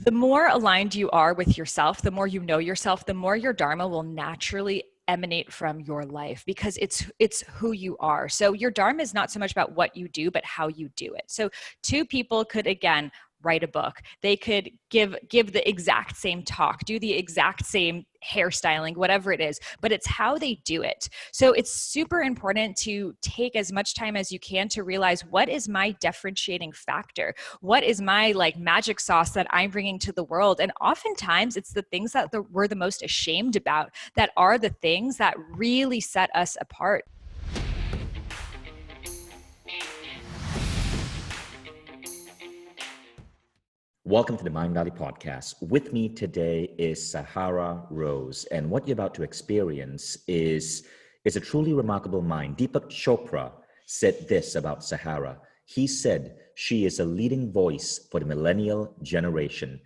The more aligned you are with yourself, the more you know yourself, the more your dharma will naturally emanate from your life, because it's who you are. So your dharma is not so much about what you do, but how you do it. So two people could, again, write a book. They could give the exact same talk, do the exact same hairstyling, whatever it is, but it's how they do it. So it's super important to take as much time as you can to realize, what is my differentiating factor? What is my magic sauce that I'm bringing to the world? And oftentimes it's the things that we're the most ashamed about that are the things that really set us apart. Welcome to the Mind Valley Podcast. With me today is Sahara Rose, and what you're about to experience is a truly remarkable mind. Deepak Chopra said this about Sahara. He said she is a leading voice for the millennial generation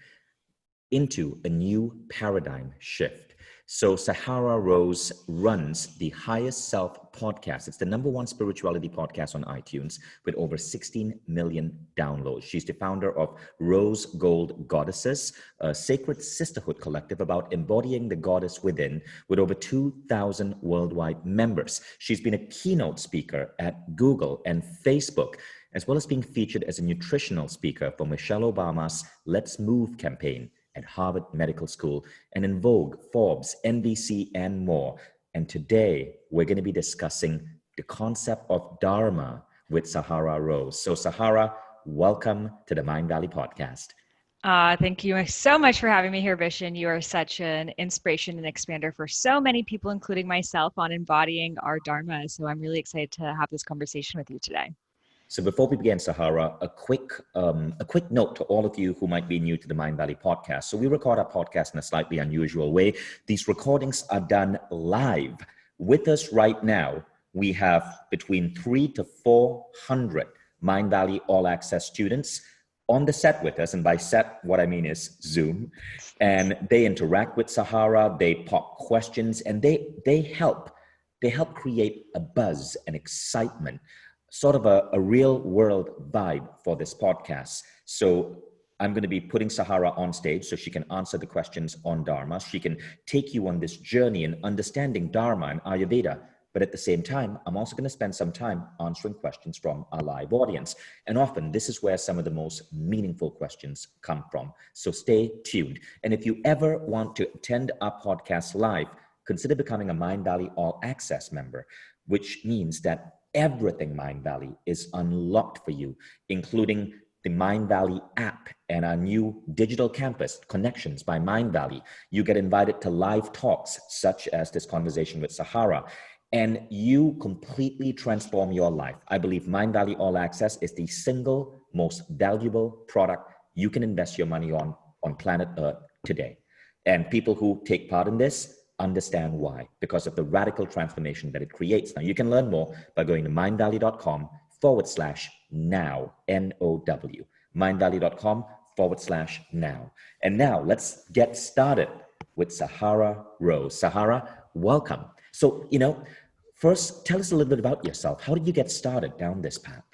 into a new paradigm shift. So Sahara Rose runs the Highest Self podcast. It's the #1 spirituality podcast on iTunes with over 16 million downloads. She's the founder of Rose Gold Goddesses, a sacred sisterhood collective about embodying the goddess within, with over 2,000 worldwide members. She's been a keynote speaker at Google and Facebook, as well as being featured as a nutritional speaker for Michelle Obama's Let's Move campaign at Harvard Medical School, and in Vogue, Forbes, NBC, and more. And today, we're going to be discussing the concept of Dharma with Sahara Rose. So Sahara, welcome to the Mind Valley Podcast. Thank you so much for having me here, Vishen. You are such an inspiration and expander for so many people, including myself, on embodying our Dharma. So I'm really excited to have this conversation with you today. So before we begin, Sahara, a quick note to all of you who might be new to the Mind Valley Podcast. So we record our podcast in a slightly unusual way. These recordings are done live. With us right now, we have between 300 to 400 Mind Valley All Access students on the set with us. And by set, what I mean is Zoom. And they interact with Sahara, they pop questions, and they help create a buzz and excitement, sort of a real world vibe for this podcast. So I'm going to be putting Sahara on stage so she can answer the questions on Dharma. She can take you on this journey in understanding Dharma and Ayurveda. But at the same time, I'm also going to spend some time answering questions from our live audience. And often this is where some of the most meaningful questions come from. So stay tuned. And if you ever want to attend our podcast live, consider becoming a Mind Valley All Access member, which means that everything Mind Valley is unlocked for you, including the Mind Valley app and our new digital campus, Connections by Mind Valley. You get invited to live talks, such as this conversation with Sahara, and you completely transform your life. I believe Mind Valley All Access is the single most valuable product you can invest your money on planet Earth today. And people who take part in this understand why, because of the radical transformation that it creates. Now, you can learn more by going to mindvalley.com/now, N-O-W, mindvalley.com/now. And now let's get started with Sahara Rose. Sahara, welcome. So, first tell us a little bit about yourself. How did you get started down this path?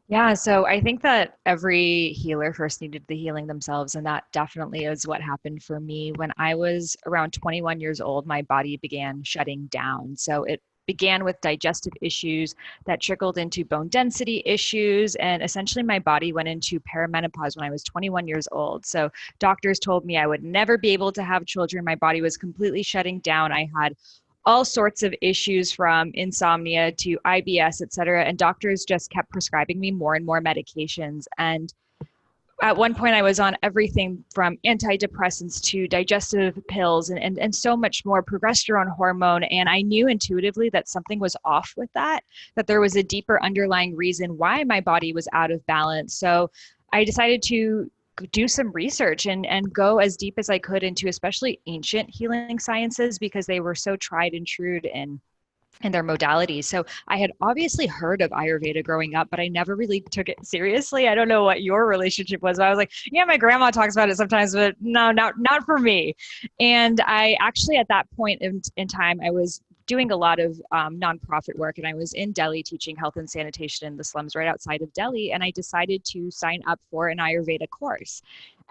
Yeah, so I think that every healer first needed the healing themselves, and that definitely is what happened for me. When I was around 21 years old, my body began shutting down. So it began with digestive issues that trickled into bone density issues, and essentially my body went into perimenopause when I was 21 years old. So doctors told me I would never be able to have children. My body was completely shutting down. I had all sorts of issues, from insomnia to IBS, et cetera. And doctors just kept prescribing me more and more medications. And at one point I was on everything from antidepressants to digestive pills and so much more, progesterone hormone. And I knew intuitively that something was off with that there was a deeper underlying reason why my body was out of balance. So I decided to do some research and go as deep as I could into especially ancient healing sciences, because they were so tried and true in their modalities. So I had obviously heard of Ayurveda growing up, but I never really took it seriously. I don't know what your relationship was, but I was like, yeah, my grandma talks about it sometimes, but no, not for me. And I actually, at that point in time, I was doing a lot of nonprofit work, and I was in Delhi teaching health and sanitation in the slums right outside of Delhi. And I decided to sign up for an Ayurveda course.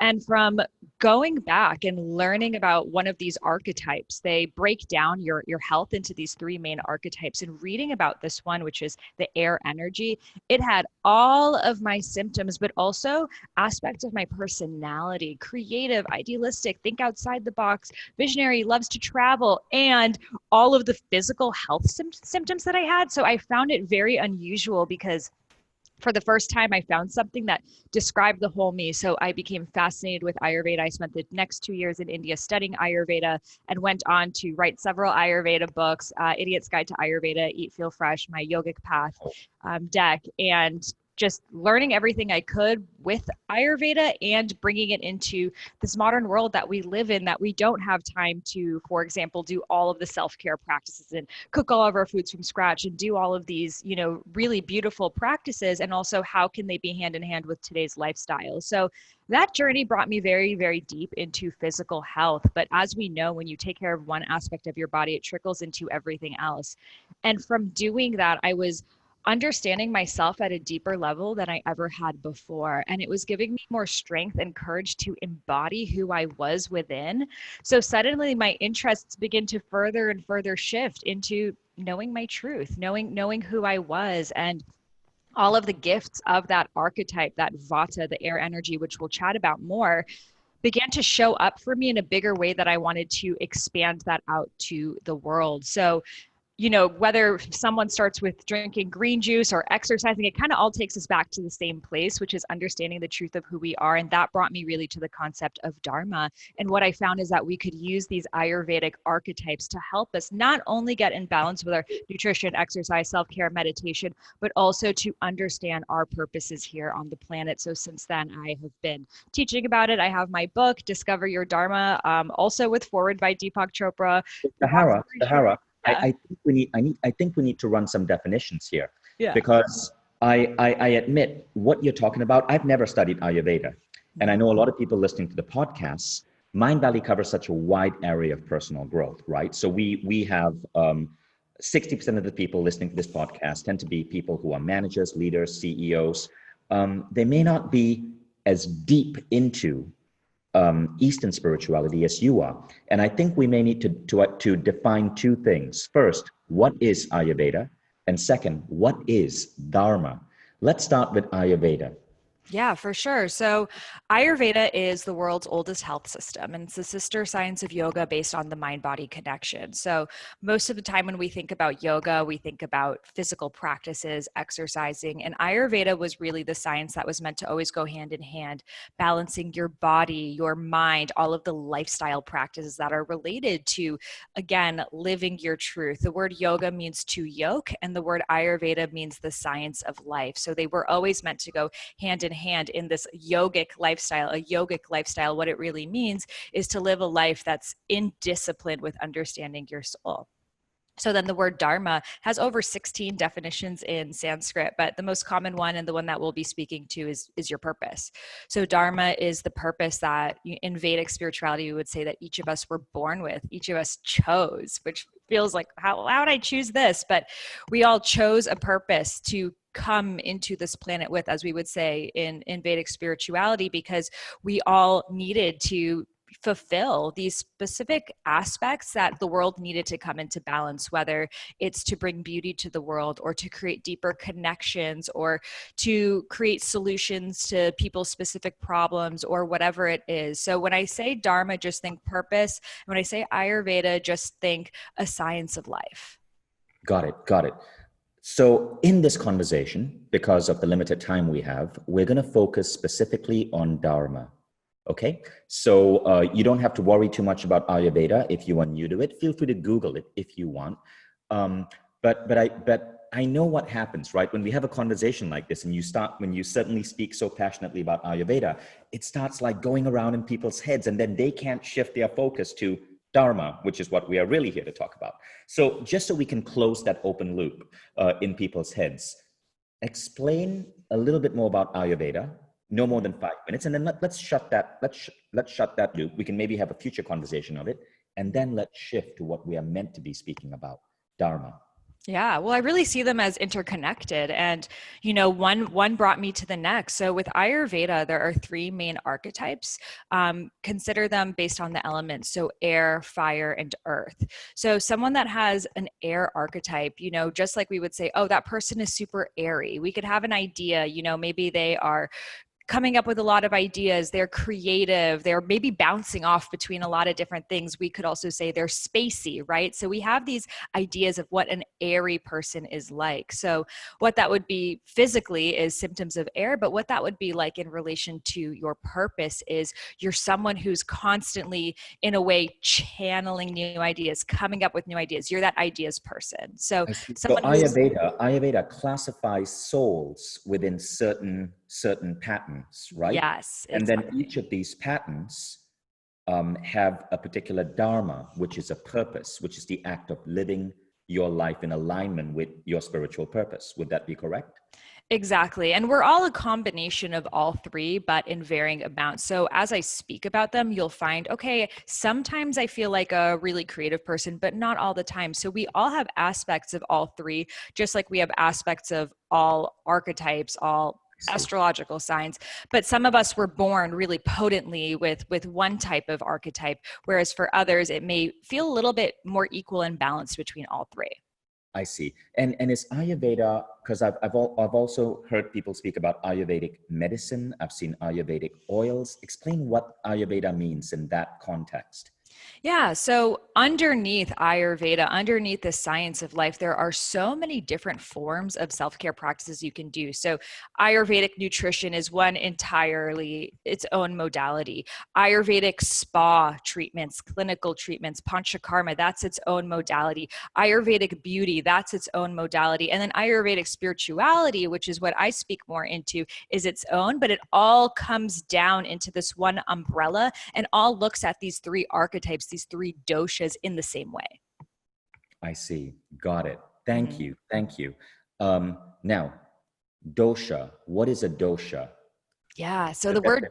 And from going back and learning about one of these archetypes, they break down your health into these three main archetypes. And reading about this one, which is the air energy, it had all of my symptoms, but also aspects of my personality: creative, idealistic, think outside the box, visionary, loves to travel, and all of the physical health symptoms that I had. So I found it very unusual because for the first time, I found something that described the whole me. So I became fascinated with Ayurveda. I spent the next 2 years in India studying Ayurveda and went on to write several Ayurveda books: Idiot's Guide to Ayurveda, Eat, Feel Fresh, my Yogic Path deck, and just learning everything I could with Ayurveda and bringing it into this modern world that we live in, that we don't have time to, for example, do all of the self-care practices and cook all of our foods from scratch and do all of these, really beautiful practices. And also, how can they be hand in hand with today's lifestyle? So that journey brought me very, very deep into physical health. But as we know, when you take care of one aspect of your body, it trickles into everything else. And from doing that, I was understanding myself at a deeper level than I ever had before. And it was giving me more strength and courage to embody who I was within. So suddenly my interests begin to further and further shift into knowing my truth, knowing who I was, and all of the gifts of that archetype, that vata, the air energy, which we'll chat about more, began to show up for me in a bigger way that I wanted to expand that out to the world. So whether someone starts with drinking green juice or exercising, it kind of all takes us back to the same place, which is understanding the truth of who we are. And that brought me really to the concept of Dharma. And what I found is that we could use these Ayurvedic archetypes to help us not only get in balance with our nutrition, exercise, self-care, meditation, but also to understand our purposes here on the planet. So since then, I have been teaching about it. I have my book, Discover Your Dharma, also with foreword by Deepak Chopra. Sahara, Yeah. I think we need to run some definitions here, Yeah. because I admit what you're talking about. I've never studied Ayurveda, and I know a lot of people listening to the podcasts. Mind Valley covers such a wide area of personal growth, right? So we have 60% of the people listening to this podcast tend to be people who are managers, leaders, CEOs. They may not be as deep into Eastern spirituality as you are. And I think we may need to define two things. First, what is Ayurveda? And second, what is Dharma? Let's start with Ayurveda. Yeah, for sure. So Ayurveda is the world's oldest health system, and it's the sister science of yoga based on the mind-body connection. So most of the time when we think about yoga, we think about physical practices, exercising, and Ayurveda was really the science that was meant to always go hand in hand, balancing your body, your mind, all of the lifestyle practices that are related to, again, living your truth. The word yoga means to yoke, and the word Ayurveda means the science of life. So they were always meant to go hand in hand in this yogic lifestyle. A yogic lifestyle, what it really means is to live a life that's in discipline with understanding your soul. So then the word Dharma has over 16 definitions in Sanskrit, but the most common one, and the one that we'll be speaking to, is your purpose. So Dharma is the purpose that in Vedic spirituality, we would say that each of us were born with, each of us chose, which feels like, how would I choose this? But we all chose a purpose to come into this planet with, as we would say in Vedic spirituality, because we all needed to fulfill these specific aspects that the world needed to come into balance, whether it's to bring beauty to the world or to create deeper connections or to create solutions to people's specific problems or whatever it is. So when I say Dharma, just think purpose. And when I say Ayurveda, just think a science of life. Got it. So in this conversation, because of the limited time we have, we're going to focus specifically on Dharma. Okay, so you don't have to worry too much about Ayurveda if you are new to it. Feel free to Google it if you want. But I know what happens, right? When we have a conversation like this, and when you suddenly speak so passionately about Ayurveda, it starts like going around in people's heads, and then they can't shift their focus to Dharma, which is what we are really here to talk about. So just so we can close that open loop in people's heads, explain a little bit more about Ayurveda. No more than 5 minutes, and then let's shut that loop. We can maybe have a future conversation of it, and then let's shift to what we are meant to be speaking about, Dharma. Yeah, well, I really see them as interconnected, and one brought me to the next. So with Ayurveda, there are three main archetypes. Consider them based on the elements, so air, fire, and earth. So someone that has an air archetype, just like we would say, oh, that person is super airy. We could have an idea, maybe they are coming up with a lot of ideas. They're creative. They're maybe bouncing off between a lot of different things. We could also say they're spacey, right? So we have these ideas of what an airy person is like. So what that would be physically is symptoms of air, but what that would be like in relation to your purpose is you're someone who's constantly, in a way, channeling new ideas, coming up with new ideas. You're that ideas person. So I see. So someone who's Ayurveda classifies souls within certain patterns, right? yes, And then exactly. each of these patterns have a particular dharma, which is a purpose, which is the act of living your life in alignment with your spiritual purpose. Would that be correct? Exactly. And we're all a combination of all three, but in varying amounts. So as I speak about them, you'll find, okay, sometimes I feel like a really creative person, but not all the time. So we all have aspects of all three, just like we have aspects of all archetypes, all I see. astrological signs. But some of us were born really potently with one type of archetype, whereas for others, it may feel a little bit more equal and balanced between all three. I see. And is Ayurveda, because I've also heard people speak about Ayurvedic medicine. I've seen Ayurvedic oils. Explain what Ayurveda means in that context. Yeah. So underneath Ayurveda, underneath the science of life, there are so many different forms of self-care practices you can do. So Ayurvedic nutrition is one entirely its own modality. Ayurvedic spa treatments, clinical treatments, panchakarma, that's its own modality. Ayurvedic beauty, that's its own modality. And then Ayurvedic spirituality, which is what I speak more into, is its own, but it all comes down into this one umbrella and all looks at these three archetypes, these three doshas in the same way. I see. Got it. Thank Mhm. you. Thank you. Now, dosha. What is a dosha? Yeah. So the word,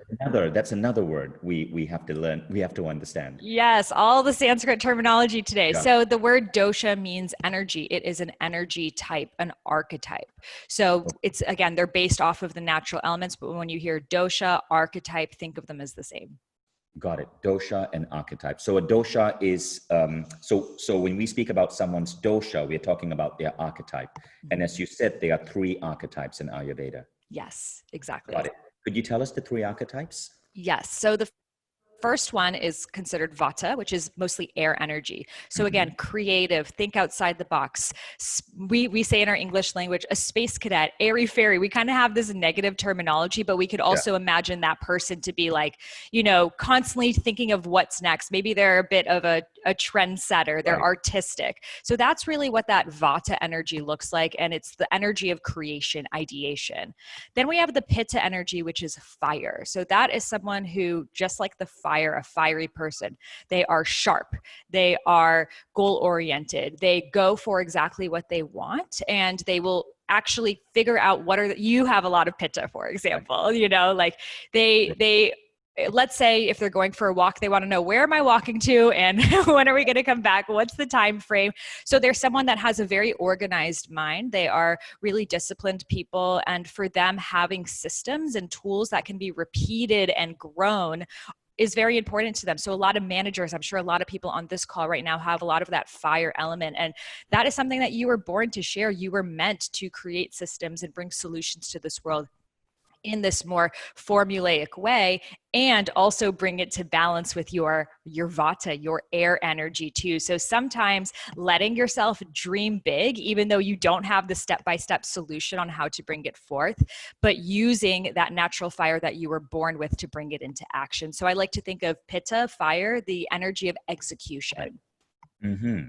That's another word we have to learn. We have to understand. yes, all the Sanskrit terminology today. Yeah. So the word dosha means energy. It is an energy type, an archetype. So Okay. it's, again, they're based off of the natural elements, but when you hear dosha, archetype, think of them as the same. Got it. Dosha and archetype. So a dosha is so when we speak about someone's dosha, we're talking about their archetype. And Mhm. as you said, there are three archetypes in Ayurveda. Yes, exactly. Got it. Could you tell us the three archetypes? Yes. So the first one is considered vata, which is mostly air energy. So again, Mhm. creative, think outside the box. We say in our English language, a space cadet, airy fairy. We kind of have this negative terminology, but we could Yeah. also imagine that person to be like, constantly thinking of what's next. Maybe they're a bit of a trendsetter. They're Right. artistic. So that's really what that vata energy looks like. And it's the energy of creation, ideation. Then we have the pitta energy, which is fire. So that is someone who, just like the fire, a fiery person, they are sharp, they are goal oriented, they go for exactly what they want, and they will actually figure out what are you have a lot of pitta, for Right. example, like they let's say if they're going for a walk, they want to know, where am I walking to, and when are we going to come back, what's the time frame. So there's someone that has a very organized mind. They are really disciplined people, and for them, having systems and tools that can be repeated and grown is very important to them. So a lot of managers, I'm sure a lot of people on this call right now have a lot of that fire element, and that is something that you were born to share. You were meant to create systems and bring solutions to this world in this more formulaic way, and also bring it to balance with your vata, your air energy too. So sometimes letting yourself dream big, even though you don't have the step-by-step solution on how to bring it forth, but using that natural fire that you were born with to bring it into action. So I like to think of pitta, fire, the energy of Right. execution. Mm-hmm.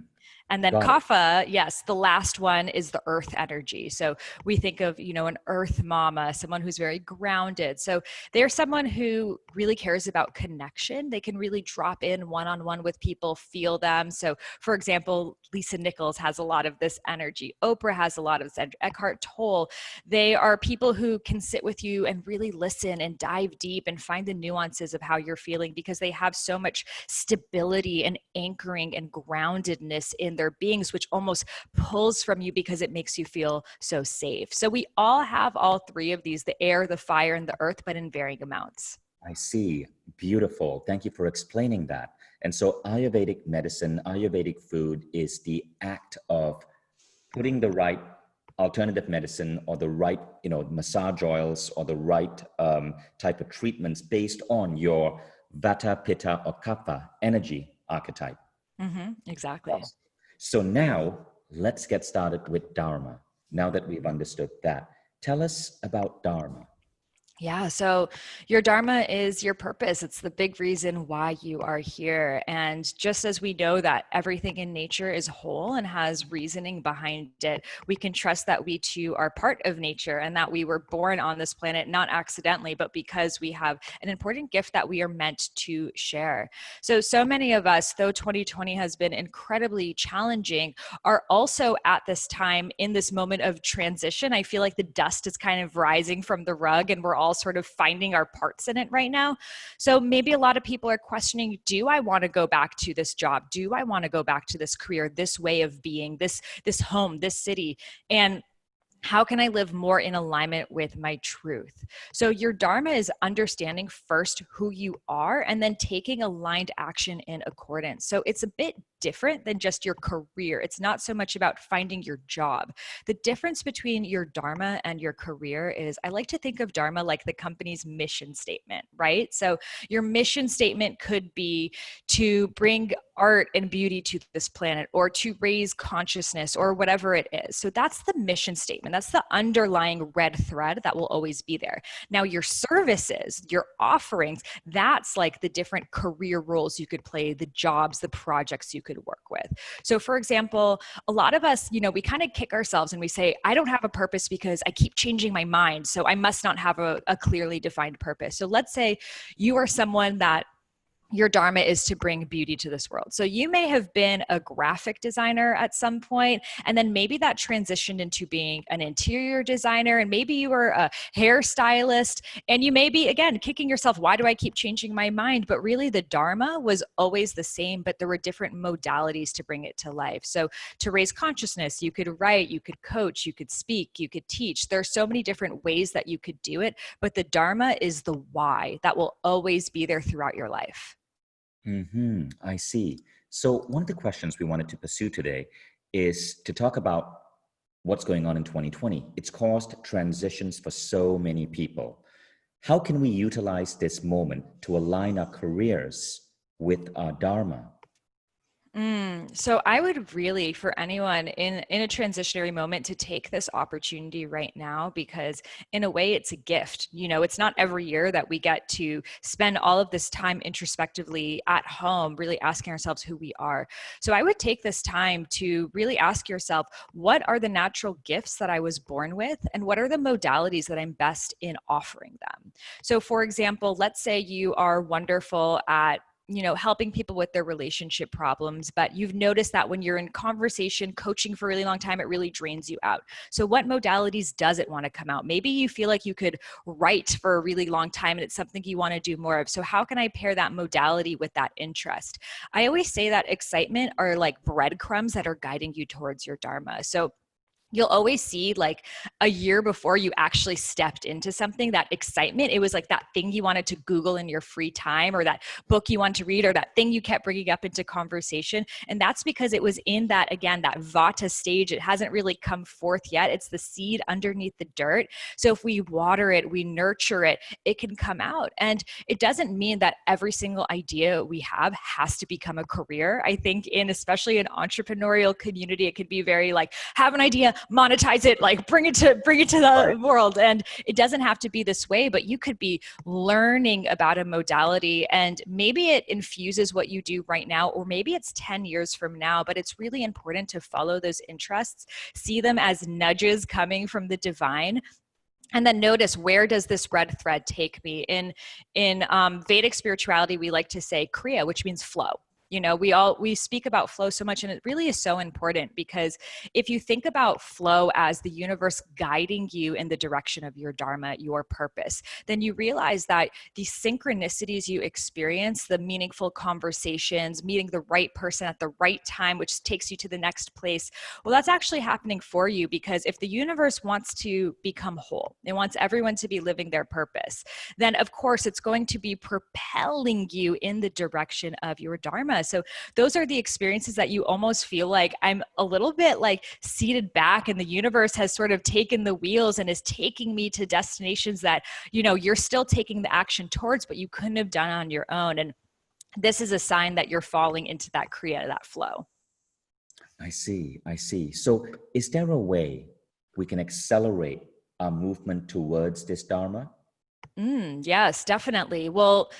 And then Got it. kapha, yes, the last one is the earth energy. So we think of, an earth mama, someone who's very grounded. So they're someone who really cares about connection. They can really drop in one-on-one with people, feel them. So for example, Lisa Nichols has a lot of this energy. Oprah has a lot of this. Eckhart Tolle. They are people who can sit with you and really listen and dive deep and find the nuances of how you're feeling, because they have so much stability and anchoring and groundedness in their beings, which almost pulls from you because it makes you feel so safe. So we all have all three of these, the air, the fire, and the earth, but in varying amounts. I see. Beautiful. Thank you for explaining that. And so Ayurvedic medicine, Ayurvedic food is the act of putting the right alternative medicine or the right, massage oils or the right type of treatments based on your Vata, Pitta, or Kapha energy archetype. Exactly. Yes. So now let's get started with Dharma. Now that we've understood that, tell us about Dharma. Yeah, so your dharma is your purpose. It's the big reason why you are here. And just as we know that everything in nature is whole and has reasoning behind it, we can trust that we too are part of nature and that we were born on this planet not accidentally, but because we have an important gift that we are meant to share. So many of us, though 2020 has been incredibly challenging, are also at this time in this moment of transition. I feel like the dust is kind of rising from the rug and we're all sort of finding our parts in it right now. So maybe a lot of people are questioning, do I want to go back to this job? Do I want to go back to this career, this way of being, this home, this city? And how can I live more in alignment with my truth? So your dharma is understanding first who you are and then taking aligned action in accordance. So it's a bit different than just your career. It's not so much about finding your job. The difference between your dharma and your career is, I like to think of dharma like the company's mission statement, right? So your mission statement could be to bring art and beauty to this planet or to raise consciousness or whatever it is. So that's the mission statement. That's the underlying red thread that will always be there. Now your services, your offerings, that's like the different career roles you could play, the jobs, the projects you could work with. So for example, a lot of us, we kind of kick ourselves and we say, I don't have a purpose because I keep changing my mind. So I must not have a clearly defined purpose. So let's say you are someone that your dharma is to bring beauty to this world. So you may have been a graphic designer at some point, and then maybe that transitioned into being an interior designer, and maybe you were a hairstylist, and you may be, again, kicking yourself, why do I keep changing my mind? But really the dharma was always the same, but there were different modalities to bring it to life. So to raise consciousness, you could write, you could coach, you could speak, you could teach. There are so many different ways that you could do it, but the dharma is the why that will always be there throughout your life. I see. So one of the questions we wanted to pursue today is to talk about what's going on in 2020. It's caused transitions for so many people. How can we utilize this moment to align our careers with our dharma? So I would really, for anyone in a transitionary moment, to take this opportunity right now, because in a way it's a gift. It's not every year that we get to spend all of this time introspectively at home, really asking ourselves who we are. So I would take this time to really ask yourself, what are the natural gifts that I was born with? And what are the modalities that I'm best in offering them? So for example, let's say you are wonderful at helping people with their relationship problems, but you've noticed that when you're in conversation, coaching for a really long time, it really drains you out. So what modalities does it want to come out? Maybe you feel like you could write for a really long time and it's something you want to do more of. So how can I pair that modality with that interest? I always say that excitement are like breadcrumbs that are guiding you towards your dharma. So you'll always see, like, a year before you actually stepped into something, that excitement, it was like that thing you wanted to Google in your free time, or that book you want to read, or that thing you kept bringing up into conversation. And that's because it was in that, again, that vata stage. It hasn't really come forth yet. It's the seed underneath the dirt. So if we water it, we nurture it, it can come out. And it doesn't mean that every single idea we have has to become a career. I think especially in entrepreneurial community, it could be very like, have an idea, monetize it, like bring it to the world. And it doesn't have to be this way, but you could be learning about a modality and maybe it infuses what you do right now, or maybe it's 10 years from now. But it's really important to follow those interests, see them as nudges coming from the divine, and then notice, where does this red thread take me? In Vedic spirituality, we like to say kriya, which means flow. You know, we speak about flow so much, and it really is so important, because if you think about flow as the universe guiding you in the direction of your dharma, your purpose, then you realize that the synchronicities you experience, the meaningful conversations, meeting the right person at the right time, which takes you to the next place, well, that's actually happening for you, because if the universe wants to become whole, it wants everyone to be living their purpose, then of course it's going to be propelling you in the direction of your dharma. So those are the experiences that you almost feel like I'm a little bit like seated back, and the universe has sort of taken the wheels and is taking me to destinations that, you know, you're still taking the action towards, but you couldn't have done on your own. And this is a sign that you're falling into that kriya, that flow. I see. I see. So is there a way we can accelerate our movement towards this dharma? Yes, definitely. Well,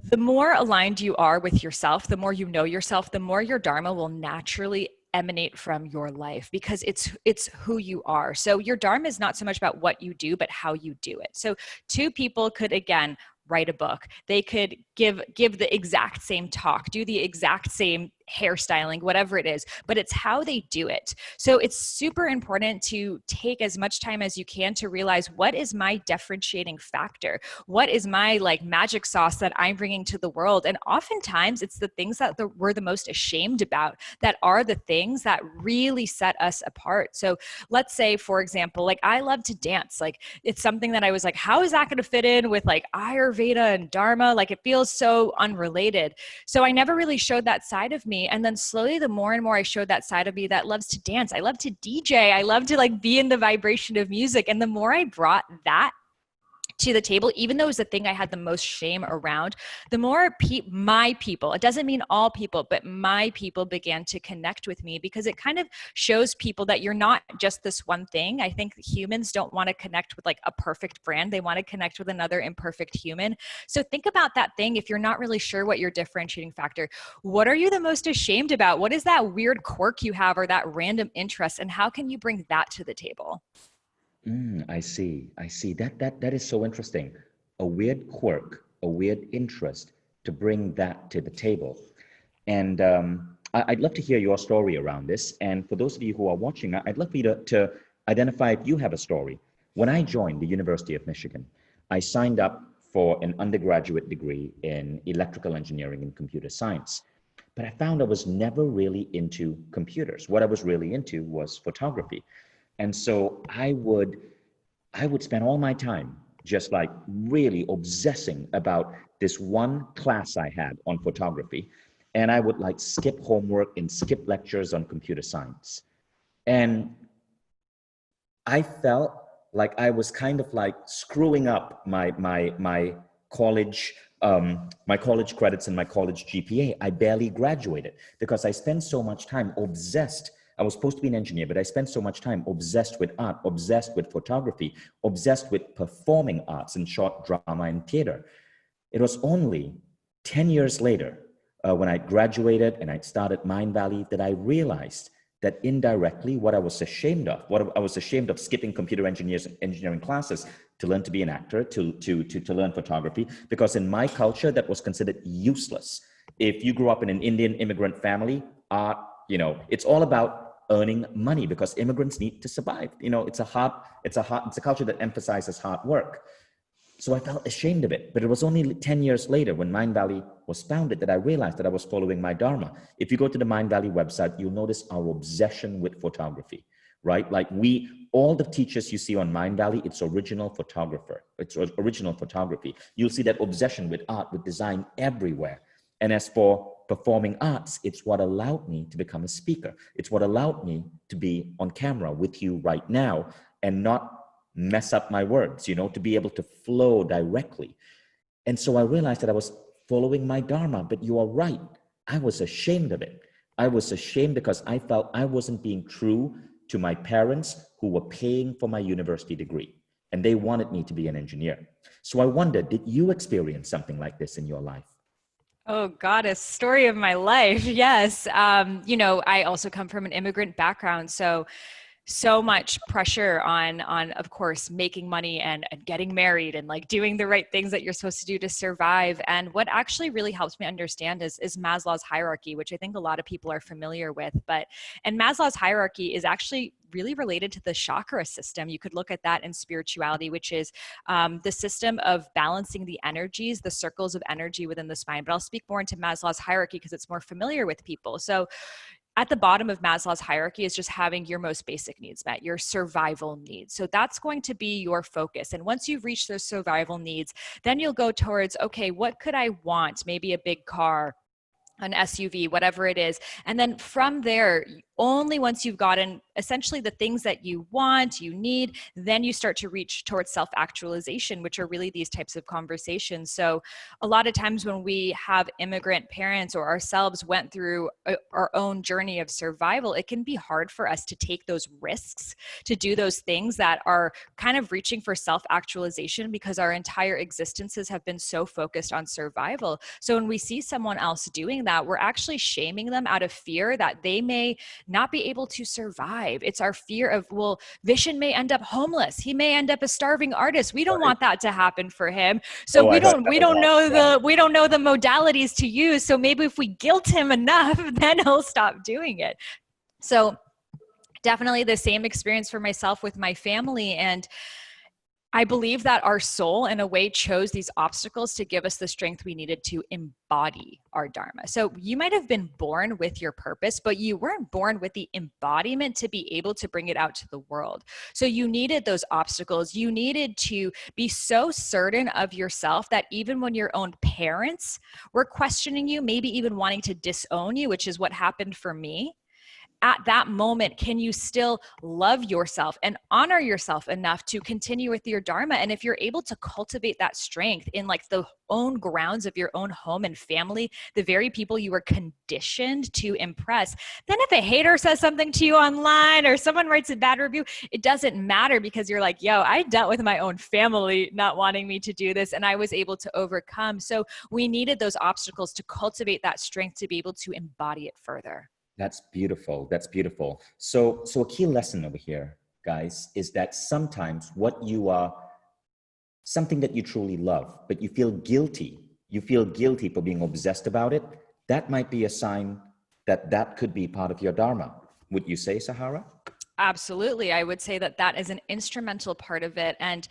the more aligned you are with yourself, the more you know yourself, the more your dharma will naturally emanate from your life, because it's who you are. So your dharma is not so much about what you do, but how you do it. So two people could, again, write a book. They could give the exact same talk, do the exact same hairstyling, whatever it is, but it's how they do it. So it's super important to take as much time as you can to realize, what is my differentiating factor? What is my like magic sauce that I'm bringing to the world? And oftentimes it's the things that we're the most ashamed about that are the things that really set us apart. So let's say, for example, like I love to dance. Like it's something that I was like, how is that going to fit in with like Ayurveda and Dharma? Like it feels so unrelated. So I never really showed that side of me. And then slowly, the more and more I showed that side of me that loves to dance, I love to DJ, I love to like be in the vibration of music. And the more I brought that to the table, even though it was the thing I had the most shame around, the more my people, it doesn't mean all people, but my people began to connect with me, because it kind of shows people that you're not just this one thing. I think humans don't want to connect with like a perfect brand. They want to connect with another imperfect human. So think about that thing. If you're not really sure what your differentiating factor, what are you the most ashamed about? What is that weird quirk you have, or that random interest? And how can you bring that to the table? I see. I see. That is so interesting. A weird quirk, a weird interest, to bring that to the table. And I'd love to hear your story around this. And for those of you who are watching, I'd love for you to identify if you have a story. When I joined the University of Michigan, I signed up for an undergraduate degree in electrical engineering and computer science. But I found I was never really into computers. What I was really into was photography. And so I would spend all my time just like really obsessing about this one class I had on photography. And I would like skip homework and skip lectures on computer science. And I felt like I was kind of like screwing up my college my college credits and my college GPA. I barely graduated because I spent so much time obsessed. I was supposed to be an engineer, but I spent so much time obsessed with art, obsessed with photography, obsessed with performing arts and short drama and theater. It was only 10 years later, when I graduated and I started Mindvalley, that I realized that indirectly what I was ashamed of, what I was ashamed of skipping computer engineering classes to learn to be an actor, to learn photography, because in my culture that was considered useless. If you grew up in an Indian immigrant family, art, it's all about earning money because immigrants need to survive. It's a culture that emphasizes hard work. So I felt ashamed of it. But it was only 10 years later when Mindvalley was founded that I realized that I was following my Dharma. If you go to the Mindvalley website, you'll notice our obsession with photography, right? Like all the teachers you see on Mindvalley, it's original photography. You'll see that obsession with art, with design everywhere. And as for performing arts, it's what allowed me to become a speaker. It's what allowed me to be on camera with you right now and not mess up my words, to be able to flow directly. And so I realized that I was following my Dharma, but you are right. I was ashamed of it. I was ashamed because I felt I wasn't being true to my parents who were paying for my university degree, and they wanted me to be an engineer. So I wonder, did you experience something like this in your life? Oh, goddess, story of my life. Yes. I also come from an immigrant background. So so much pressure on of course making money and getting married and like doing the right things that you're supposed to do to survive. And what actually really helps me understand is Maslow's hierarchy, which I think a lot of people are familiar with. And Maslow's hierarchy is actually really related to the chakra system. You could look at that in spirituality, which is the system of balancing the energies, the circles of energy within the spine. But I'll speak more into Maslow's hierarchy because it's more familiar with people. So at the bottom of Maslow's hierarchy is just having your most basic needs met, your survival needs. So that's going to be your focus. And once you've reached those survival needs, then you'll go towards, okay, what could I want? Maybe a big car, an SUV, whatever it is. And then from there, only once you've gotten essentially the things that you want, you need, then you start to reach towards self-actualization, which are really these types of conversations. So a lot of times when we have immigrant parents or ourselves went through our own journey of survival, it can be hard for us to take those risks, to do those things that are kind of reaching for self-actualization because our entire existences have been so focused on survival. So when we see someone else doing that, we're actually shaming them out of fear that they may not be able to survive. It's our fear of, well, Vishen may end up homeless. He may end up a starving artist. We don't want that to happen for him. So we don't know the modalities to use. So maybe if we guilt him enough, then he'll stop doing it. So definitely the same experience for myself with my family. And I believe that our soul, in a way, chose these obstacles to give us the strength we needed to embody our Dharma. So you might have been born with your purpose, but you weren't born with the embodiment to be able to bring it out to the world. So you needed those obstacles. You needed to be so certain of yourself that even when your own parents were questioning you, maybe even wanting to disown you, which is what happened for me, at that moment, can you still love yourself and honor yourself enough to continue with your Dharma? And if you're able to cultivate that strength in like the own grounds of your own home and family, the very people you were conditioned to impress, then if a hater says something to you online or someone writes a bad review, it doesn't matter because you're like, yo, I dealt with my own family not wanting me to do this and I was able to overcome. So we needed those obstacles to cultivate that strength to be able to embody it further. That's beautiful. That's beautiful. So a key lesson over here, guys, is that sometimes what you are, something that you truly love, but you feel guilty for being obsessed about it, that might be a sign that that could be part of your Dharma. Would you say, Sahara? Absolutely. I would say that that is an instrumental part of it. And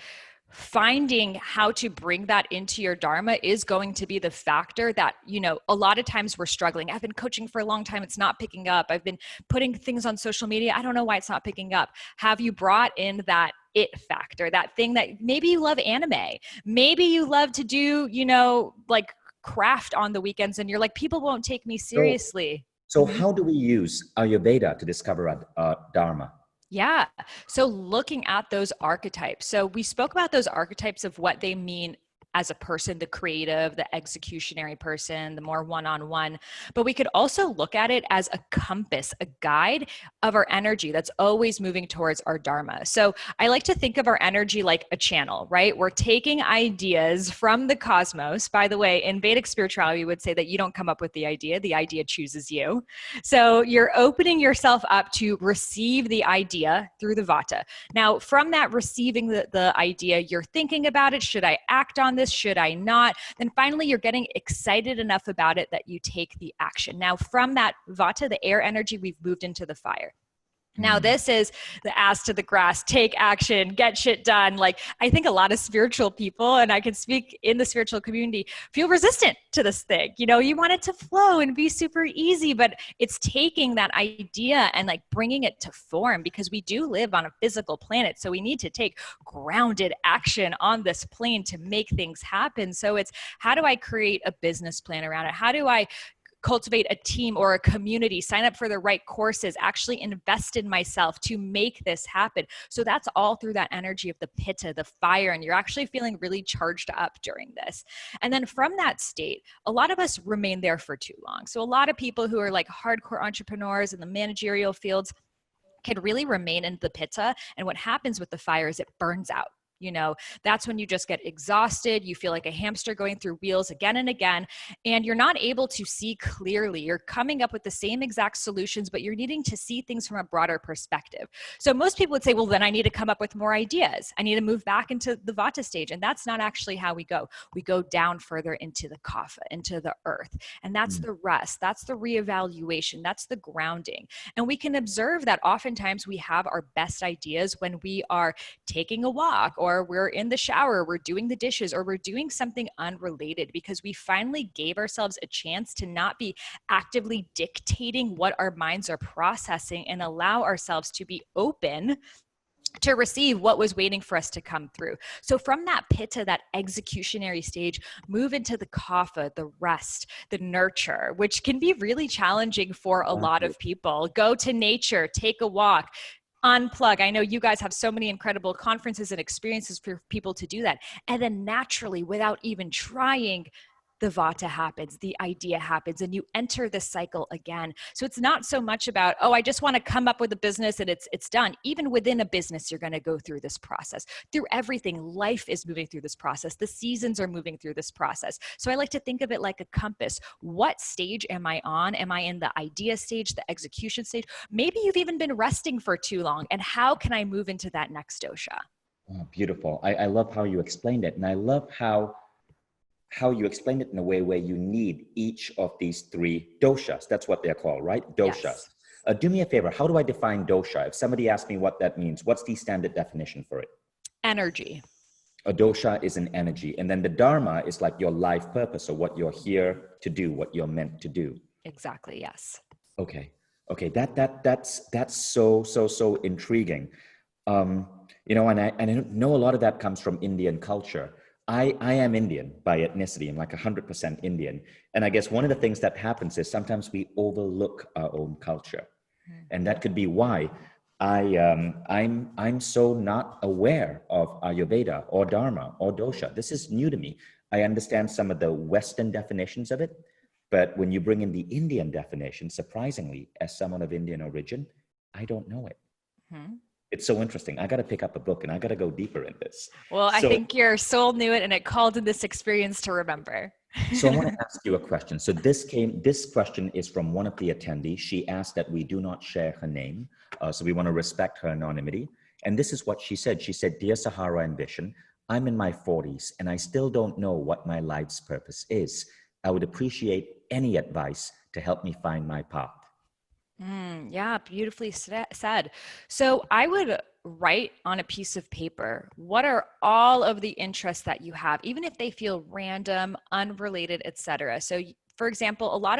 finding how to bring that into your Dharma is going to be the factor that, you know, a lot of times we're struggling. I've been coaching for a long time. It's not picking up. I've been putting things on social media. I don't know why it's not picking up. Have you brought in that it factor, that thing that maybe you love anime, maybe you love to do, you know, like craft on the weekends and you're like, people won't take me seriously. So how do we use Ayurveda to discover our Dharma? Yeah. So looking at those archetypes. So we spoke about those archetypes of what they mean as a person, the creative, the executionary person, the more one-on-one, but we could also look at it as a compass, a guide of our energy that's always moving towards our Dharma. So I like to think of our energy like a channel, right? We're taking ideas from the cosmos. By the way, in Vedic spirituality, we would say that you don't come up with the idea chooses you. So you're opening yourself up to receive the idea through the Vata. Now, from that receiving the idea, you're thinking about it. Should I act on this? Should I not? Then finally, you're getting excited enough about it that you take the action. Now, from that Vata, the air energy, we've moved into the fire. Now, this is the ass to the grass, take action, get shit done. Like, I think a lot of spiritual people, and I can speak in the spiritual community, feel resistant to this thing. You know, you want it to flow and be super easy, but it's taking that idea and like bringing it to form, because we do live on a physical planet. So we need to take grounded action on this plane to make things happen. So it's, how do I create a business plan around it? How do I cultivate a team or a community, sign up for the right courses, actually invest in myself to make this happen? So that's all through that energy of the pitta, the fire, and you're actually feeling really charged up during this. And then from that state, a lot of us remain there for too long. So a lot of people who are like hardcore entrepreneurs in the managerial fields can really remain in the pitta. And what happens with the fire is it burns out. That's when you just get exhausted. You feel like a hamster going through wheels again and again, and you're not able to see clearly. You're coming up with the same exact solutions, but you're needing to see things from a broader perspective. So most people would say, well, then I need to come up with more ideas. I need to move back into the vata stage. And that's not actually how we go. We go down further into the kapha, into the earth. And that's the rest. That's the reevaluation. That's the grounding. And we can observe that oftentimes we have our best ideas when we are taking a walk, or we're in the shower, we're doing the dishes, or we're doing something unrelated, because we finally gave ourselves a chance to not be actively dictating what our minds are processing and allow ourselves to be open to receive what was waiting for us to come through. So from that pitta, that executionary stage, move into the kapha, the rest, the nurture, which can be really challenging for a lot of people. Go to nature, take a walk, unplug. I know you guys have so many incredible conferences and experiences for people to do that. And then naturally, without even trying, the vata happens, the idea happens, and you enter the cycle again. So it's not so much about, oh, I just want to come up with a business and it's done. Even within a business, you're going to go through this process. Through everything, life is moving through this process. The seasons are moving through this process. So I like to think of it like a compass. What stage am I on? Am I in the idea stage, the execution stage? Maybe you've even been resting for too long. And how can I move into that next dosha? Oh, beautiful. I love how you explained it. And I love how you explained it in a way where you need each of these three doshas. That's what they're called, right? Doshas. Yes. Do me a favor. How do I define dosha? If somebody asks me what that means, what's the standard definition for it? Energy. A dosha is an energy. And then the dharma is like your life purpose, or what you're here to do, what you're meant to do. Exactly. Yes. Okay. That's so intriguing. And I know a lot of that comes from Indian culture. I am Indian by ethnicity. I'm like 100% Indian. And I guess one of the things that happens is sometimes we overlook our own culture. And that could be why I'm so not aware of Ayurveda or Dharma or dosha. This is new to me. I understand some of the Western definitions of it, but when you bring in the Indian definition, surprisingly, as someone of Indian origin, I don't know it. It's so interesting. I got to pick up a book and I got to go deeper in this. Well, I think your soul knew it and it called in this experience to remember. So I want to ask you a question. So this question is from one of the attendees. She asked that we do not share her name. So we want to respect her anonymity. And this is what she said. She said, "Dear Sahara and Vision, I'm in my 40s and I still don't know what my life's purpose is. I would appreciate any advice to help me find my path." Yeah, beautifully said. So I would write on a piece of paper, what are all of the interests that you have, even if they feel random, unrelated, etc. So for example, a lot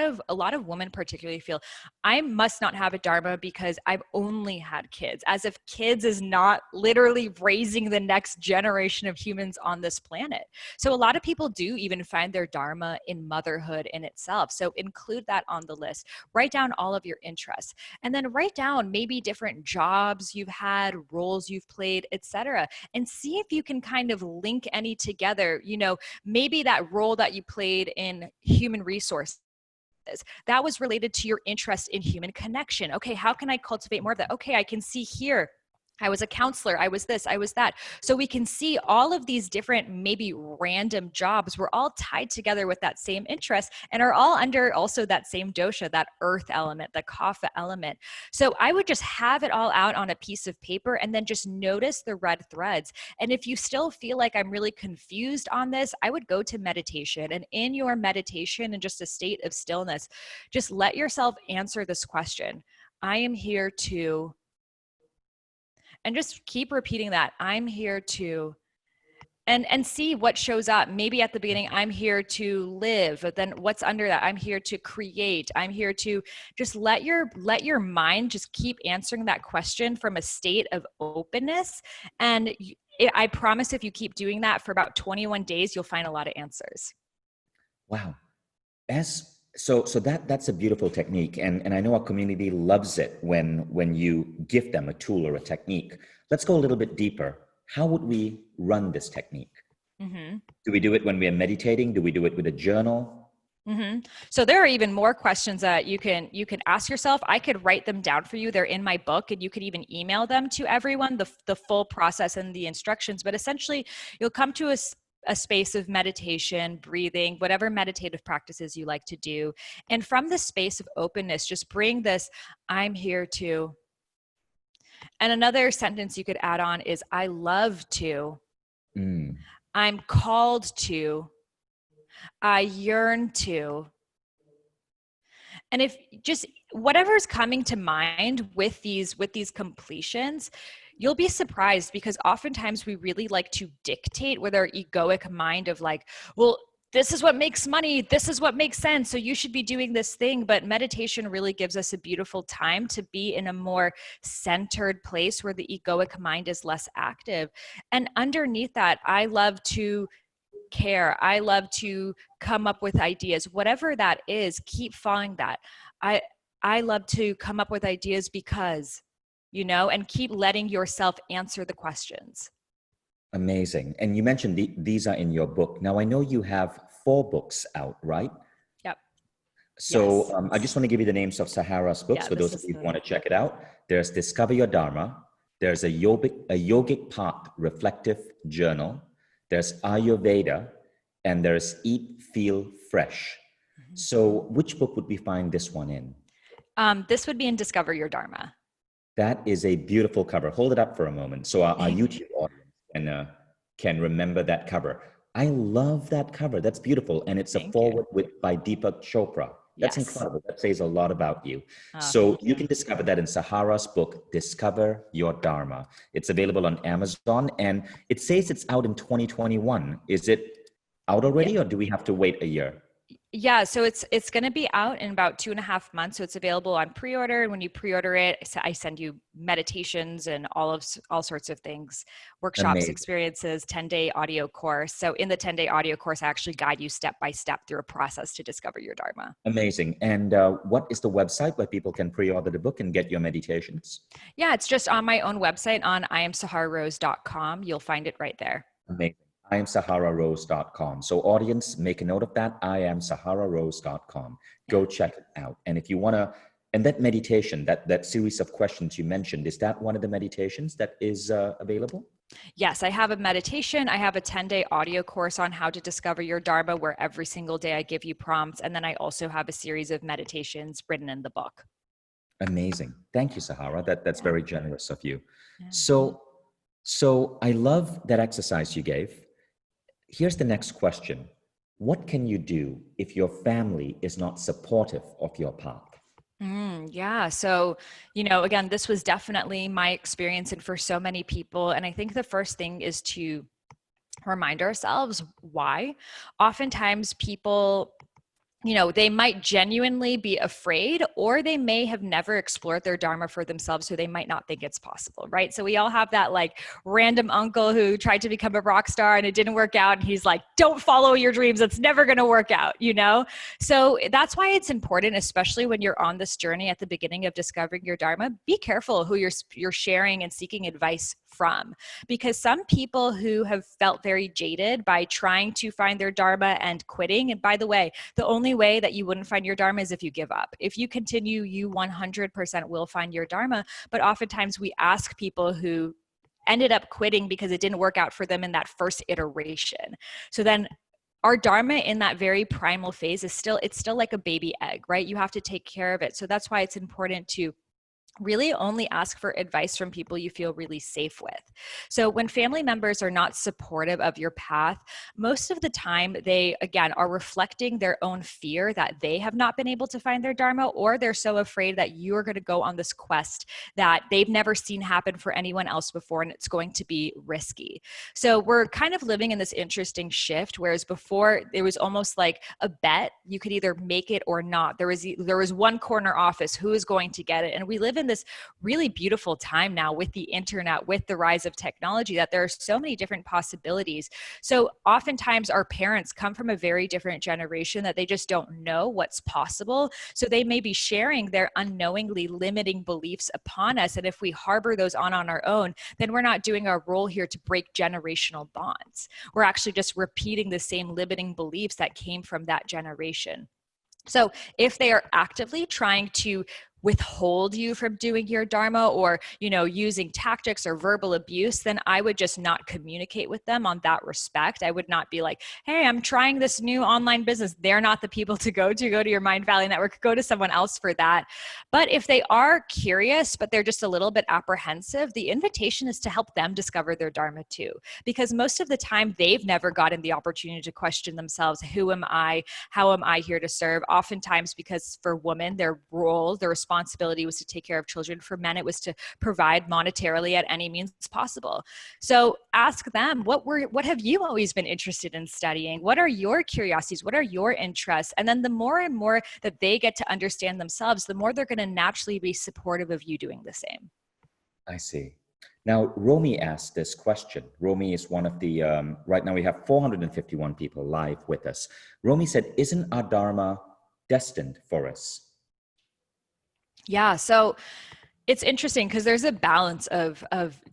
of women particularly feel, I must not have a dharma because I've only had kids, as if kids is not literally raising the next generation of humans on this planet. So a lot of people do even find their dharma in motherhood in itself. So include that on the list. Write down all of your interests, and then write down maybe different jobs you've had, roles you've played, etc. And see if you can kind of link any together. Maybe that role that you played in human resources, that was related to your interest in human connection. Okay, how can I cultivate more of that? Okay, I can see here, I was a counselor, I was this, I was that. So we can see all of these different, maybe random jobs were all tied together with that same interest and are all under also that same dosha, that earth element, the kapha element. So I would just have it all out on a piece of paper and then just notice the red threads. And if you still feel like I'm really confused on this, I would go to meditation. And in your meditation and just a state of stillness, just let yourself answer this question. I am here to... And just keep repeating that. I'm here to, and see what shows up. Maybe at the beginning, I'm here to live, but then what's under that? I'm here to create. I'm here to just let your mind just keep answering that question from a state of openness. And I promise if you keep doing that for about 21 days, you'll find a lot of answers. Wow. So that's a beautiful technique. And I know our community loves it when you give them a tool or a technique. Let's go a little bit deeper. How would we run this technique? Do we do it when we are meditating? Do we do it with a journal? So there are even more questions that you can ask yourself. I could write them down for you. They're in my book, and you could even email them to everyone, the full process and the instructions. But essentially, you'll come to a space of meditation, breathing, whatever meditative practices you like to do. And from this space of openness, just bring this, I'm here to. And another sentence you could add on is, I love to, I'm called to, I yearn to. And if just whatever's coming to mind with these completions, you'll be surprised, because oftentimes we really like to dictate with our egoic mind of like, well, this is what makes money, this is what makes sense, so you should be doing this thing. But meditation really gives us a beautiful time to be in a more centered place where the egoic mind is less active. And underneath that, I love to care, I love to come up with ideas, whatever that is, keep following that. I love to come up with ideas because, and keep letting yourself answer the questions. Amazing. And you mentioned these are in your book. Now, I know you have 4 books out, right? Yep. So Yes. I just want to give you the names of Sahara's books for those of you who want to check it out. There's Discover Your Dharma. There's a yogic path reflective journal. There's Ayurveda, and there's Eat, Feel, Fresh. So which book would we find this one in? This would be in Discover Your Dharma. That is a beautiful cover. Hold it up for a moment so our YouTube audience can remember that cover. I love that cover. That's beautiful. And it's a forward by Deepak Chopra. That's incredible. That says a lot about you. So you can discover that in Sahara's book, Discover Your Dharma. It's available on Amazon, and it says it's out in 2021. Is it out already, or do we have to wait a year? Yeah, so it's going to be out in about 2.5 months. So it's available on pre-order, and when you pre-order it, I send you meditations and all sorts of things, workshops, Amazing. Experiences, 10-day audio course. So in the 10-day audio course, I actually guide you step by step through a process to discover your Dharma. Amazing. And what is the website where people can pre-order the book and get your meditations? Yeah, it's just on my own website on IamSaharaRose.com. You'll find it right there. Amazing. IamSaharaRose.com. So audience, make a note of that. IamSaharaRose.com. Go check it out. And if you want to, and that meditation, that series of questions you mentioned, is that one of the meditations that is available? Yes, I have a meditation. I have a 10-day audio course on how to discover your Dharma, where every single day I give you prompts. And then I also have a series of meditations written in the book. Amazing. Thank you, Sahara. That's very generous of you. Yeah. So I love that exercise you gave. Here's the next question. What can you do if your family is not supportive of your path? Yeah. So, again, this was definitely my experience, and for so many people. And I think the first thing is to remind ourselves why. Oftentimes people, they might genuinely be afraid, or they may have never explored their Dharma for themselves, so they might not think it's possible, right? So we all have that like random uncle who tried to become a rock star and it didn't work out. And he's like, don't follow your dreams. It's never going to work out, So that's why it's important, especially when you're on this journey at the beginning of discovering your Dharma, be careful who you're sharing and seeking advice from, because some people who have felt very jaded by trying to find their Dharma and quitting, and by the way, the only way that you wouldn't find your Dharma is if you give up. If you continue, you 100% will find your Dharma. But oftentimes we ask people who ended up quitting because it didn't work out for them in that first iteration. So then our Dharma in that very primal phase it's still like a baby egg, right? You have to take care of it. So that's why it's important to really only ask for advice from people you feel really safe with. So when family members are not supportive of your path, most of the time they, again, are reflecting their own fear that they have not been able to find their Dharma, or they're so afraid that you're going to go on this quest that they've never seen happen for anyone else before, and it's going to be risky. So we're kind of living in this interesting shift, whereas before it was almost like a bet. You could either make it or not. There was one corner office, who is going to get it? And we live in this really beautiful time now with the internet, with the rise of technology, that there are so many different possibilities. So oftentimes our parents come from a very different generation that they just don't know what's possible. So they may be sharing their unknowingly limiting beliefs upon us. And if we harbor those on our own, then we're not doing our role here to break generational bonds. We're actually just repeating the same limiting beliefs that came from that generation. So if they are actively trying to withhold you from doing your dharma, or using tactics or verbal abuse, then I would just not communicate with them on that respect. I would not be like, hey, I'm trying this new online business. They're not the people to go to your Mind Valley Network, go to someone else for that. But if they are curious but they're just a little bit apprehensive, the invitation is to help them discover their dharma too, because most of the time they've never gotten the opportunity to question themselves. Who am I? How am I here to serve? Oftentimes, because for women, their role, their responsibility was to take care of children. For men, it was to provide monetarily at any means possible. So ask them, what have you always been interested in studying? What are your curiosities? What are your interests? And then the more and more that they get to understand themselves, the more they're going to naturally be supportive of you doing the same. I see. Now, Romy asked this question. Romy is one of the, right now we have 451 people live with us. Romy said, isn't our Dharma destined for us? Yeah, so it's interesting because there's a balance of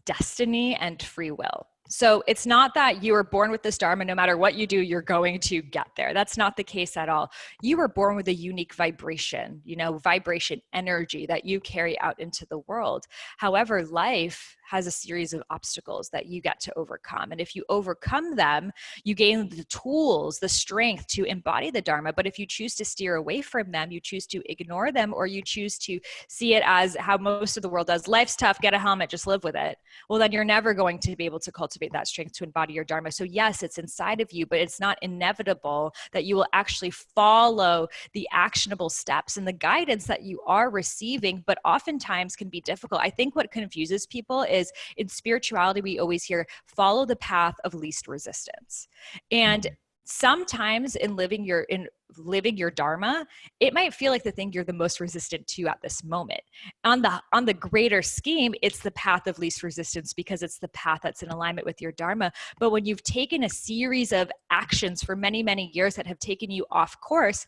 destiny and free will. So it's not that you were born with this dharma, no matter what you do, you're going to get there. That's not the case at all. You were born with a unique vibration, vibration energy that you carry out into the world. However, life has a series of obstacles that you get to overcome. And if you overcome them, you gain the tools, the strength to embody the dharma. But if you choose to steer away from them, you choose to ignore them, or you choose to see it as how most of the world does, life's tough, get a helmet, just live with it, well, then you're never going to be able to cultivate that strength to embody your dharma. So yes, it's inside of you, but it's not inevitable that you will actually follow the actionable steps and the guidance that you are receiving, but oftentimes can be difficult. I think what confuses people is, in spirituality, we always hear, follow the path of least resistance. And sometimes in living your dharma, it might feel like the thing you're the most resistant to at this moment. On the greater scheme, it's the path of least resistance because it's the path that's in alignment with your dharma. But when you've taken a series of actions for many, many years that have taken you off course,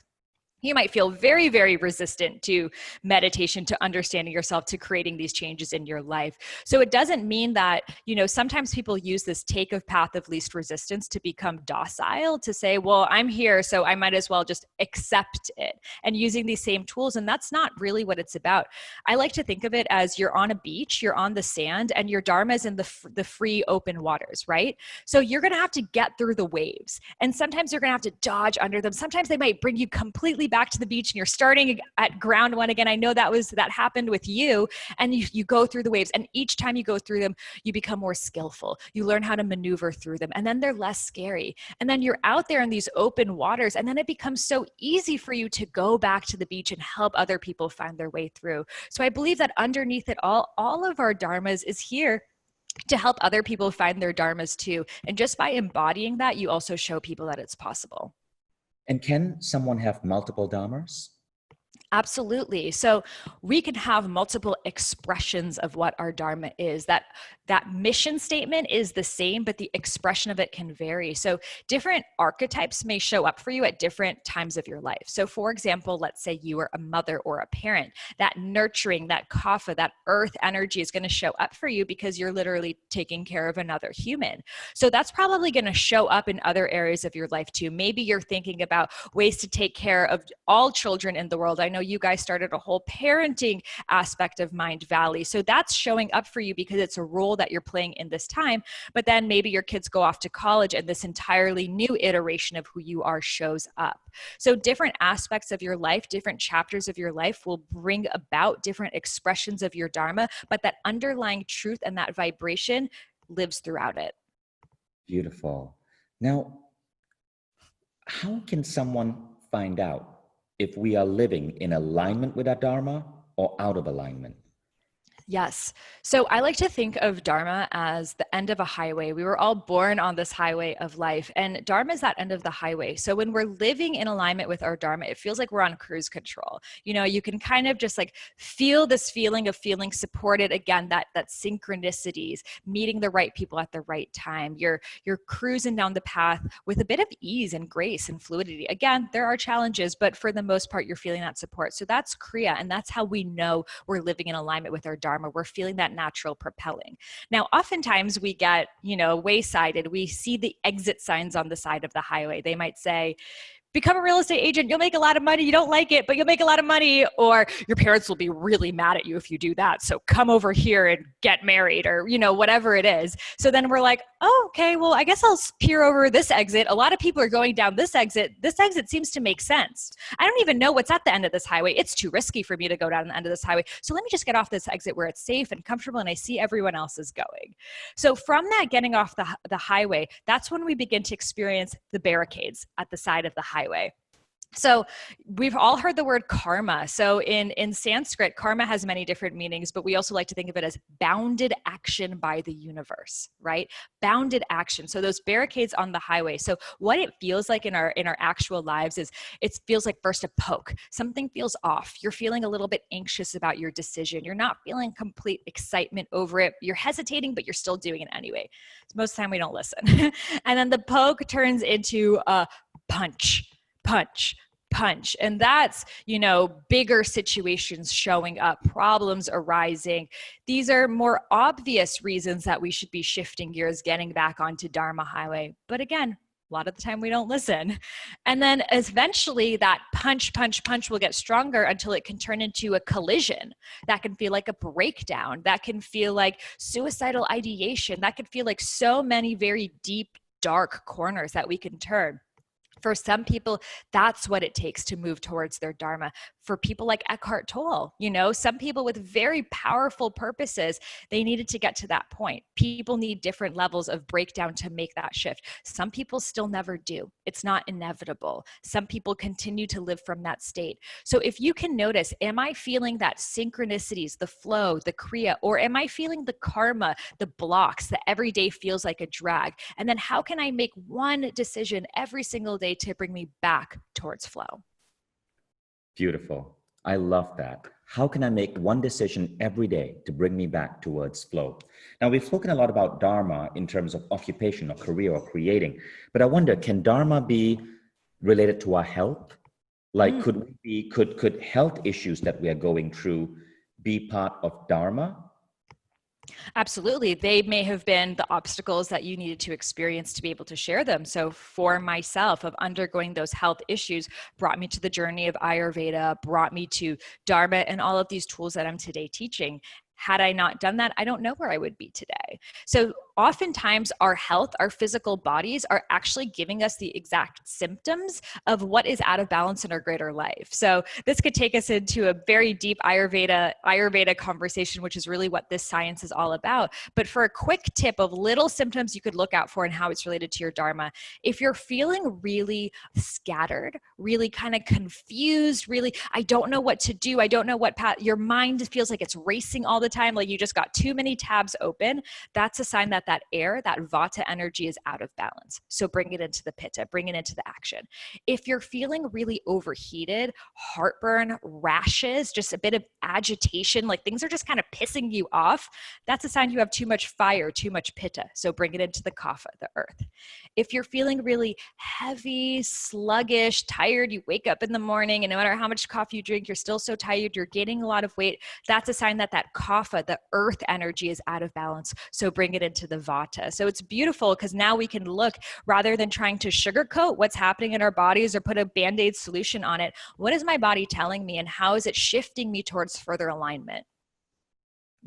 you might feel very, very resistant to meditation, to understanding yourself, to creating these changes in your life. So it doesn't mean that, sometimes people use this take of path of least resistance to become docile, to say, well, I'm here, so I might as well just accept it, and using these same tools. And that's not really what it's about. I like to think of it as you're on a beach, you're on the sand, and your dharma is in the free open waters, right? So you're going to have to get through the waves. And sometimes you're going to have to dodge under them. Sometimes they might bring you completely back to the beach and you're starting at ground one again. I know that happened with you, and you go through the waves, and each time you go through them, you become more skillful. You learn how to maneuver through them, and then they're less scary. And then you're out there in these open waters, and then it becomes so easy for you to go back to the beach and help other people find their way through. So I believe that underneath it all of our dharmas is here to help other people find their dharmas too. And just by embodying that, you also show people that it's possible. And can someone have multiple dharmas? Absolutely. So we can have multiple expressions of what our dharma is. That mission statement is the same, but the expression of it can vary. So different archetypes may show up for you at different times of your life. So for example, let's say you are a mother or a parent. That nurturing, that kapha, that earth energy is going to show up for you because you're literally taking care of another human. So that's probably going to show up in other areas of your life too. Maybe you're thinking about ways to take care of all children in the world. I know you guys started a whole parenting aspect of Mind Valley. So that's showing up for you because it's a role that you're playing in this time. But then maybe your kids go off to college and this entirely new iteration of who you are shows up. So different aspects of your life, different chapters of your life will bring about different expressions of your dharma, but that underlying truth and that vibration lives throughout it. Beautiful. Now, how can someone find out if we are living in alignment with our dharma or out of alignment? Yes. So I like to think of dharma as the end of a highway. We were all born on this highway of life, and dharma is that end of the highway. So when we're living in alignment with our dharma, it feels like we're on cruise control. You can kind of just like feel this feeling of feeling supported. Again, that synchronicities, meeting the right people at the right time. You're cruising down the path with a bit of ease and grace and fluidity. Again, there are challenges, but for the most part, you're feeling that support. So that's Kriya, and that's how we know we're living in alignment with our dharma. We're feeling that natural propelling. Now, oftentimes we get, waysided. We see the exit signs on the side of the highway. They might say, become a real estate agent. You'll make a lot of money. You don't like it, but you'll make a lot of money. Or your parents will be really mad at you if you do that. So come over here and get married, or, whatever it is. So then we're like, oh, okay, well, I guess I'll peer over this exit. A lot of people are going down this exit. This exit seems to make sense. I don't even know what's at the end of this highway. It's too risky for me to go down the end of this highway. So let me just get off this exit where it's safe and comfortable and I see everyone else is going. So from that getting off the highway, that's when we begin to experience the barricades at the side of the highway. So we've all heard the word karma. So in Sanskrit, karma has many different meanings, but we also like to think of it as bounded action by the universe, right? Bounded action. So those barricades on the highway. So what it feels like in our actual lives is it feels like first a poke. Something feels off. You're feeling a little bit anxious about your decision. You're not feeling complete excitement over it. You're hesitating, but you're still doing it anyway. So most of the time we don't listen. And then the poke turns into a punch. And that's, bigger situations showing up, problems arising. These are more obvious reasons that we should be shifting gears, getting back onto Dharma highway. But again, a lot of the time we don't listen. And then eventually that punch will get stronger until it can turn into a collision. That can feel like a breakdown. That can feel like suicidal ideation. That could feel like so many very deep, dark corners that we can turn. For some people, that's what it takes to move towards their Dharma. For people like Eckhart Tolle, some people with very powerful purposes, they needed to get to that point. People need different levels of breakdown to make that shift. Some people still never do. It's not inevitable. Some people continue to live from that state. So if you can notice, am I feeling that synchronicities, the flow, the kriya, or am I feeling the karma, the blocks that every day feels like a drag? And then how can I make one decision every single day to bring me back towards flow? Beautiful. I love that. How can I make one decision every day to bring me back towards flow? Now, we've spoken a lot about Dharma in terms of occupation or career or creating, but I wonder, can Dharma be related to our health? Like, could health issues that we are going through be part of Dharma? Absolutely. They may have been the obstacles that you needed to experience to be able to share them. So for myself, of undergoing those health issues brought me to the journey of Ayurveda, brought me to Dharma and all of these tools that I'm today teaching. Had I not done that, I don't know where I would be today. So oftentimes our health, our physical bodies are actually giving us the exact symptoms of what is out of balance in our greater life. So this could take us into a very deep Ayurveda conversation, which is really what this science is all about. But for a quick tip of little symptoms you could look out for and how it's related to your Dharma, if you're feeling really scattered, really kind of confused, really, I don't know what to do, I don't know what path, your mind feels like it's racing all the time, like you just got too many tabs open, that's a sign that air, that vata energy is out of balance. So bring it into the pitta, bring it into the action. If you're feeling really overheated, heartburn, rashes, just a bit of agitation, like things are just kind of pissing you off, that's a sign you have too much fire, too much pitta. So bring it into the kapha, the earth. If you're feeling really heavy, sluggish, tired, you wake up in the morning and no matter how much coffee you drink, you're still so tired, you're gaining a lot of weight, that's a sign that kapha, the earth energy, is out of balance. So bring it into the vata. So it's beautiful because now we can look, rather than trying to sugarcoat what's happening in our bodies or put a Band-Aid solution on it, what is my body telling me and how is it shifting me towards further alignment?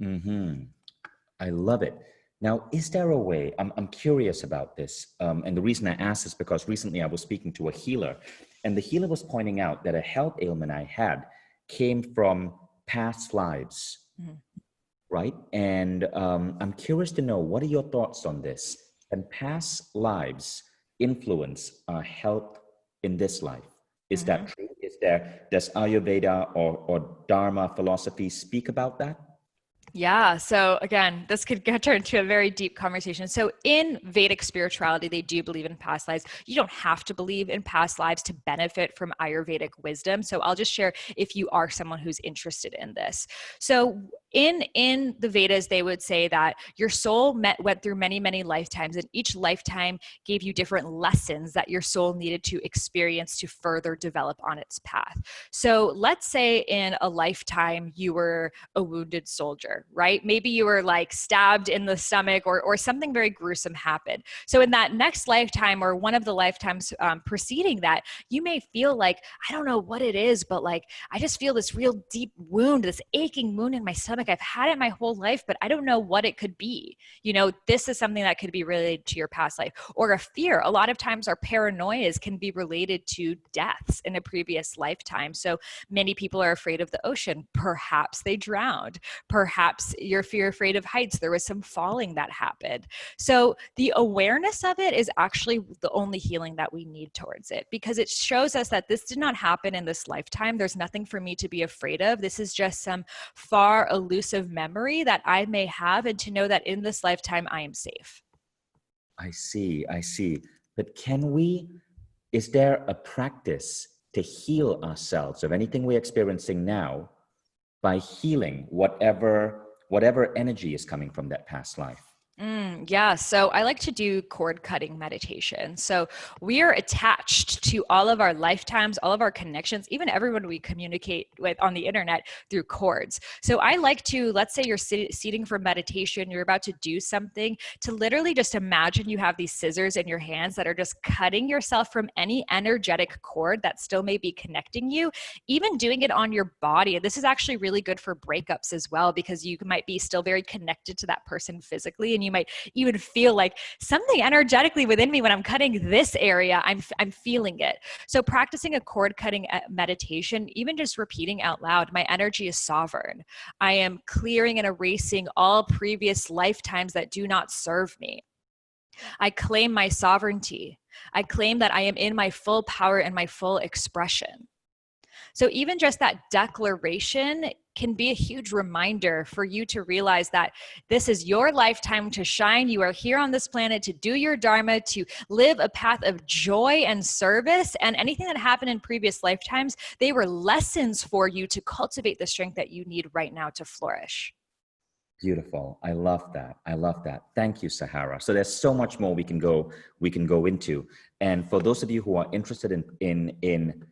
I love it. Now, is there a way, I'm curious about this, and the reason I asked is because recently I was speaking to a healer, and the healer was pointing out that a health ailment I had came from past lives. Right? And I'm curious to know, what are your thoughts on this? Can past lives influence our health in this life? Is that true? Does Ayurveda or Dharma philosophy speak about that? Yeah. So again, this could turn into a very deep conversation. So in Vedic spirituality, they do believe in past lives. You don't have to believe in past lives to benefit from Ayurvedic wisdom. So I'll just share if you are someone who's interested in this. So in the Vedas, they would say that your soul went through many, many lifetimes, and each lifetime gave you different lessons that your soul needed to experience to further develop on its path. So let's say in a lifetime you were a wounded soldier, right? Maybe you were like stabbed in the stomach, or something very gruesome happened. So in that next lifetime, or one of the lifetimes preceding that, you may feel like, I don't know what it is, but like I just feel this real deep wound, this aching wound in my stomach. I've had it my whole life, but I don't know what it could be. You know, this is something that could be related to your past life. Or a fear. A lot of times our paranoias can be related to deaths in a previous lifetime. So many people are afraid of the ocean. Perhaps they drowned. Perhaps you're afraid of heights. There was some falling that happened. So the awareness of it is actually the only healing that we need towards it, because it shows us that this did not happen in this lifetime. There's nothing for me to be afraid of. This is just some far elusive memory that I may have, and to know that in this lifetime I am safe. I see. But is there a practice to heal ourselves of anything we're experiencing now by healing whatever energy is coming from that past life? Yeah, so I like to do cord cutting meditation. So we are attached to all of our lifetimes, all of our connections, even everyone we communicate with on the internet through cords. So I like to, let's say you're seating for meditation, you're about to do something, to literally just imagine you have these scissors in your hands that are just cutting yourself from any energetic cord that still may be connecting you, even doing it on your body. And this is actually really good for breakups as well, because you might be still very connected to that person physically, and you might even feel like something energetically within me when I'm cutting this area, I'm feeling it. So practicing a cord cutting meditation, even just repeating out loud, my energy is sovereign. I am clearing and erasing all previous lifetimes that do not serve me. I claim my sovereignty. I claim that I am in my full power and my full expression. So even just that declaration can be a huge reminder for you to realize that this is your lifetime to shine. You are here on this planet to do your Dharma, to live a path of joy and service. And anything that happened in previous lifetimes, they were lessons for you to cultivate the strength that you need right now to flourish. Beautiful. I love that. Thank you, Sahara. So there's so much more we can go into. And for those of you who are interested in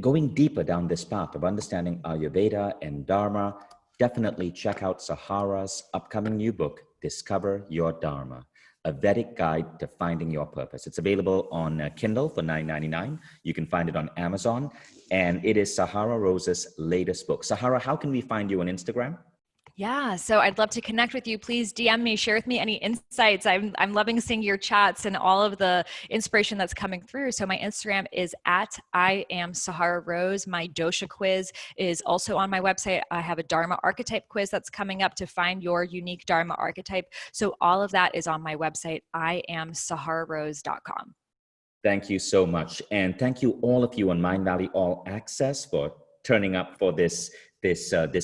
going deeper down this path of understanding Ayurveda and Dharma, definitely check out Sahara's upcoming new book, Discover Your Dharma, a Vedic guide to finding your purpose. It's available on Kindle for $9.99. You can find it on Amazon, and it is Sahara Rose's latest book. Sahara, how can we find you on Instagram? Yeah, so I'd love to connect with you. Please DM me, share with me any insights. I'm loving seeing your chats and all of the inspiration that's coming through. So my Instagram is at I am Sahara Rose. My dosha quiz is also on my website. I have a Dharma archetype quiz that's coming up to find your unique Dharma archetype. So all of that is on my website, iamsahararose.com. Thank you so much. And thank you all of you on Mindvalley All Access for turning up for this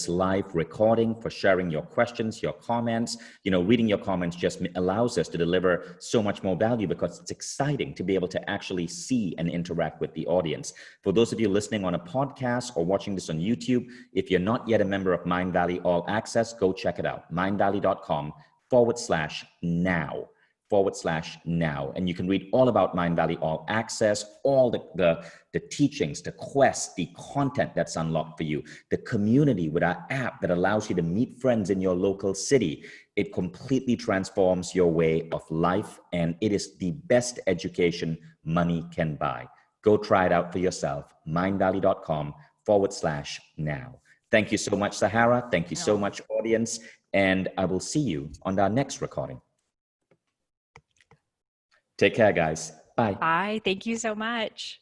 live recording, for sharing your questions, your comments. You know, reading your comments just allows us to deliver so much more value, because it's exciting to be able to actually see and interact with the audience. For those of you listening on a podcast or watching this on YouTube, if you're not yet a member of Mindvalley All Access, go check it out. mindvalley.com/now. And you can read all about Mindvalley All Access, all the teachings, the quests, the content that's unlocked for you, the community with our app that allows you to meet friends in your local city. It completely transforms your way of life, and it is the best education money can buy. Go try it out for yourself. mindvalley.com/now. Thank you so much, Sahara. Thank you so much, audience. And I will see you on our next recording. Take care, guys. Bye. Bye. Thank you so much.